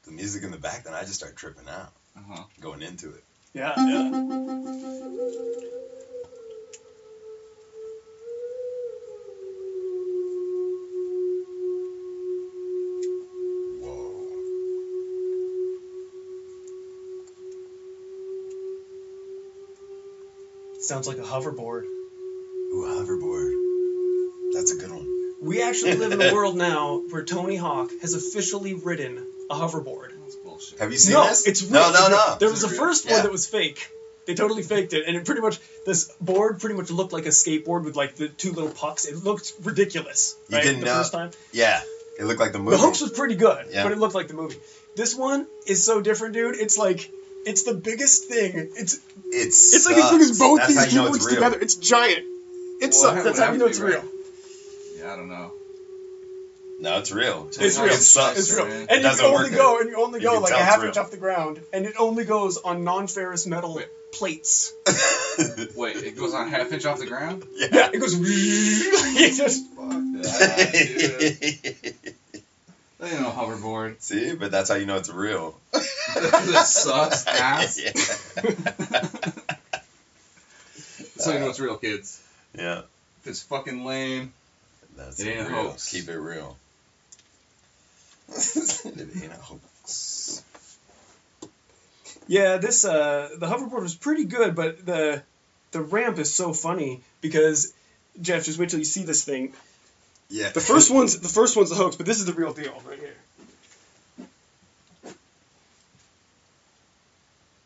The music in the back, then I just start tripping out. Going into it. Yeah, yeah. Whoa. Sounds like a hoverboard. Ooh, a hoverboard. That's a good one. We actually live in a world now where Tony Hawk has officially ridden a hoverboard. That's bullshit. Have you seen No, this? it's real. No. There was a real? first one that was fake. They totally faked it, and it pretty much, this board pretty much looked like a skateboard with like the two little pucks. It looked ridiculous. You right? didn't the know. first time. Yeah, it looked like the movie. The hooks was pretty good, Yeah. but it looked like the movie. This one is so different, dude. It's like, it's the biggest thing. It's like as big as both That's how these you know it's keyboards real. together. It's giant. It Well, sucks. it That's would how you have know to it's be, real. right? Yeah, I don't know. No, it's real. It's real. It sucks. It's real. man. And you doesn't can only work go, good. and you only You go can like a tell it's half real. inch off the ground, and it only goes on non-ferrous metal Wait. plates. Wait, it goes on half inch off the ground? Yeah, it goes. It just. Fuck that, dude. That ain't no hoverboard. See, but that's how you know it's real. That sucks ass. Yeah. That's how you know it's real, kids. Yeah, If it's fucking lame, that's It ain't a real. hoax. Keep it real. It ain't a hoax. Yeah, this the hoverboard was pretty good, but the ramp is so funny because Jeff, just wait till you see this thing. Yeah. The first one's the hoax, but this is the real deal right here.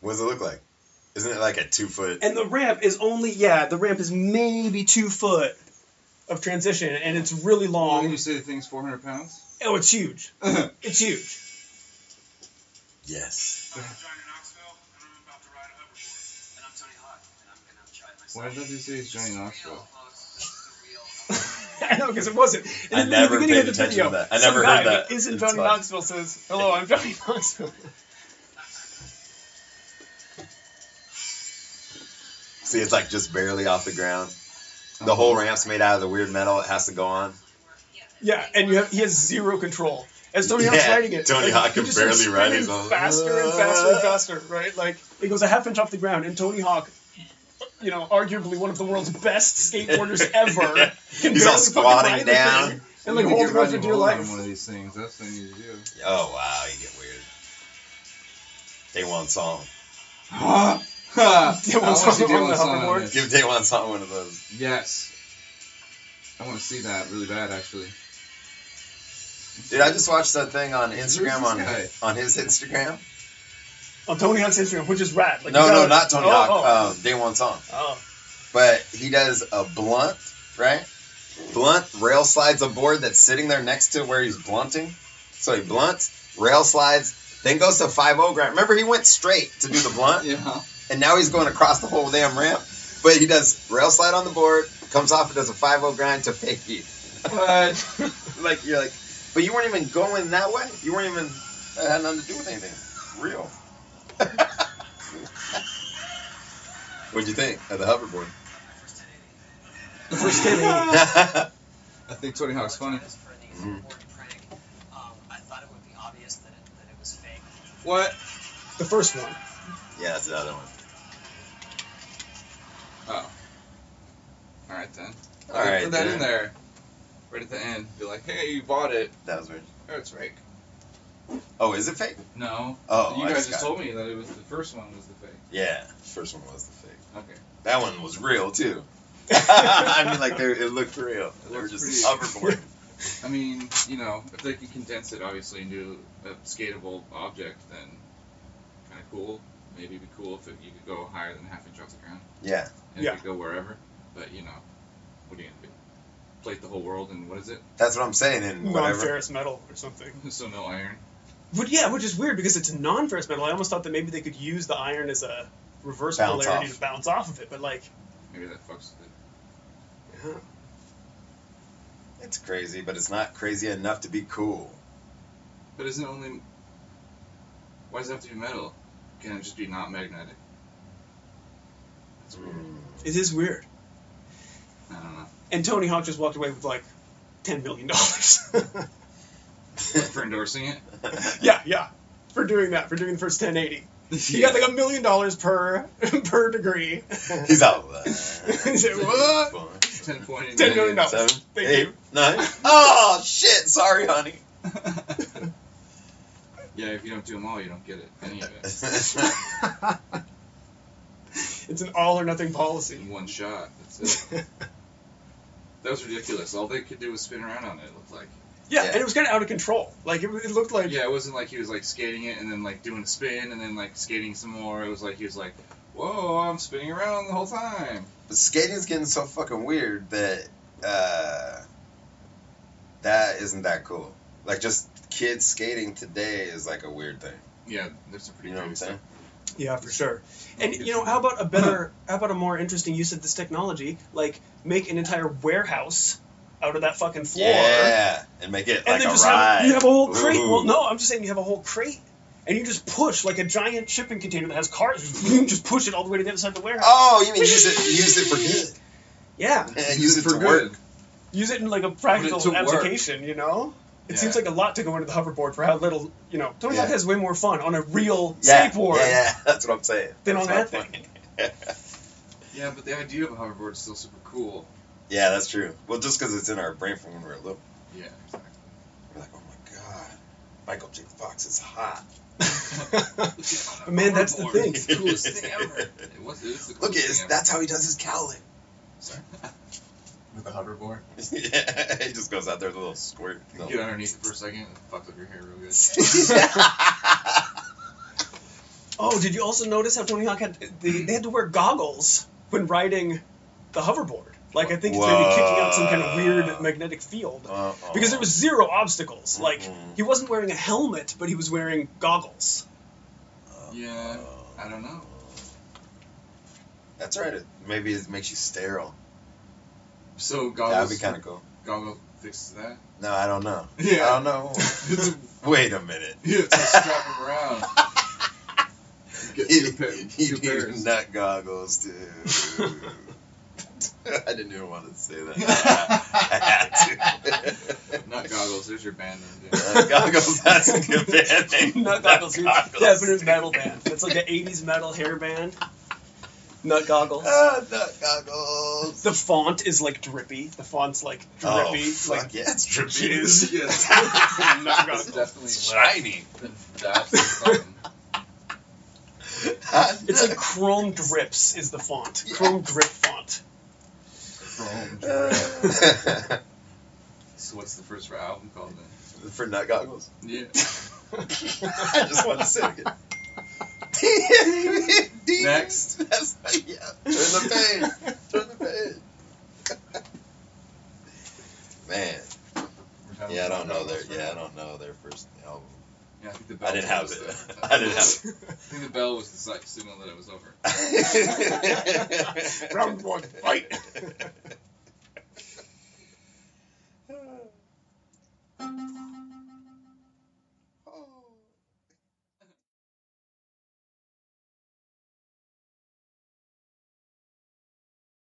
What does it look like? Isn't it like a 2 foot? And the ramp is maybe 2 foot of transition, and it's really when long. you say the thing's 400 pounds? Oh, it's huge. It's huge. Yes. I'm Johnny Knoxville, and I'm about to ride a hoverboard. And I'm Tony Hawk, and I'm gonna try it myself. Why does he say he's Johnny Knoxville? I know, because it wasn't. And I in never the beginning of paid the attention video, to that. I some never guy heard that. that isn't It's Johnny fine. Knoxville says, "Hello, I'm Johnny Knoxville." See, it's like just barely off the ground. The whole ramp's made out of the weird metal it has to go on. Yeah, and he has zero control. As Tony Hawk's Yeah, riding it, Tony like, Hawk he can just barely starts ride spinning his own. faster and faster and faster, right? Like, it goes a half inch off the ground, and Tony Hawk, you know, arguably one of the world's best skateboarders ever, can He's all barely fucking squatting ride the down. thing and like holding on for dear on life. one of these things. That's what I need to do. Oh, wow, you get weird. Day One Song. Day One I Song wanna see Day on One the Song on hoverboard. this. Give Day One Song one of those. Yes. I want to see that really bad, actually. Dude, I just watched that thing on Instagram, Who's this on his Instagram. On Tony Hawk's Instagram, which is rad. Like, No, you gotta- not Tony oh, Hawk. Day One Song. Oh. But he does a blunt, right? Blunt, rail slides a board that's sitting there next to where he's blunting. So he blunts, rail slides, then goes to 5-0 grind. Remember, he went straight to do the blunt, Yeah. and now he's going across the whole damn ramp. But he does rail slide on the board, comes off and does a 5-0 grind to fake beat. But Like, you're like, but you weren't even going that way. You weren't even, that had nothing to do with anything. Real. What'd you think of the hoverboard? The first 1080. I think Tony Hawk's funny. Mhm. I thought it would be obvious that it was fake. What? The first one. Yeah, that's the other one. Oh. Alright then. All right, Put that dude. in there. Right at the end. Be like, hey, you bought it. That was weird. Oh, it's fake. Oh, is it fake? No. Oh, You I guys just just got told me that it was the first one was the fake. Yeah, first one was the fake. Okay. That one was real too. I mean, like it looked real. They were looks just pretty- hoverboard. I mean, you know, if they could condense it obviously into a skatable object, then kind of cool. Maybe it'd be cool if you could go higher than half inch off the ground. Yeah. And Yeah. it could go wherever. But, you know, what are you going to do? Plate the whole world and what is it? That's what I'm saying. And whatever. Non-ferrous metal or something. So no iron. But yeah, which is weird because it's a non-ferrous metal. I almost thought that maybe they could use the iron as a reverse Bounce polarity off. to bounce off of it. But like, Maybe that fucks with it. yeah. It's crazy, but it's not crazy enough to be cool. But isn't it only... Why does it have to be metal? Can it just be not magnetic? That's weird. It is weird. I don't know. And Tony Hawk just walked away with like $10 million. For endorsing it? yeah. For doing that, for doing the first 1080. He got like $1 million per degree. He's out. He said, what? 10.8 $10 million. $7, Thank $8, you. $9. Oh shit! Sorry, honey. Yeah, if you don't do them all, you don't get it. Any of it. It's an all or nothing policy. In one shot. That's it. That was ridiculous. All they could do was spin around on it, it looked like. Yeah, Yeah. and it was kind of out of control. Like, it looked like... Yeah, it wasn't like he was like skating it and then like doing a spin and then like skating some more. It was like he was like, whoa, I'm spinning around the whole time. But skating's getting so fucking weird that that isn't that cool. Like, just kids skating today is like a weird thing. Yeah, there's some pretty You know what I'm crazy saying? stuff. Yeah, for sure. And, you know, how about a more interesting use of this technology? Like, make an entire warehouse out of that fucking floor. Yeah, and make it And like then a just ride. you have a whole crate. Ooh. Well, no, I'm just saying you have a whole crate. And you just push, like a giant shipping container that has cars. Just push it all the way to the other side of the warehouse. Oh, you mean use it for good? Yeah. Yeah, use it for to work. good. Use it in, like, a practical Put it to work. application, you know? It Yeah. seems like a lot to go into the hoverboard for how little, you know, Tony Hawk Yeah. has way more fun on a real Yeah, skateboard yeah, that's what I'm saying. than on That's that what I'm thing. Yeah, but the idea of a hoverboard is still super cool. Yeah, that's true. Well, just because it's in our brain from when we were little. Yeah, exactly. We're like, oh my god, Michael J. Fox is hot. But man, that's the thing. It's the coolest thing ever. It is the coolest Look at thing his, ever. that's how he does his cowling. With a hoverboard. Yeah, he just goes out there with a little squirt. No. Get underneath it for a second and it fucks up your hair real good. Oh, did you also notice how Tony Hawk they had to wear goggles when riding the hoverboard? Like, I think it's maybe kicking out some kind of weird magnetic field. Because there was zero obstacles. Like, he wasn't wearing a helmet, but he was wearing goggles. Yeah, I don't know. That's right. Maybe it makes you sterile. So That'd goggles. be kind of cool. Goggle fixes that. No, I don't know. Yeah. I don't know. Wait a minute. You have to strap him around. Get two You pairs. need nut goggles, dude. I didn't even want to say that. I had to. Not goggles. There's your band name. Nut goggles, that's a good band name. Nut goggles. Yeah, but it's metal band. It's like an 80s metal hair band. Nut goggles. Nut goggles. The font is like drippy. The font's like Oh, drippy. fuck like yeah, it's drippy. jizz. Yes. Nut It's goggles. definitely Shiny. that's something. It's like Chrome Drips is the font. Yeah. Chrome Drip font. Chrome. So what's the first album called then? For nut goggles. Yeah. I just want to say it again. Next. That's, yeah. Turn the page. Turn the page. Man. Yeah, I don't know their first album. Yeah, I think the bell I didn't have was it. the- I didn't have I think the bell was the signal that it was over. it. Round one, fight.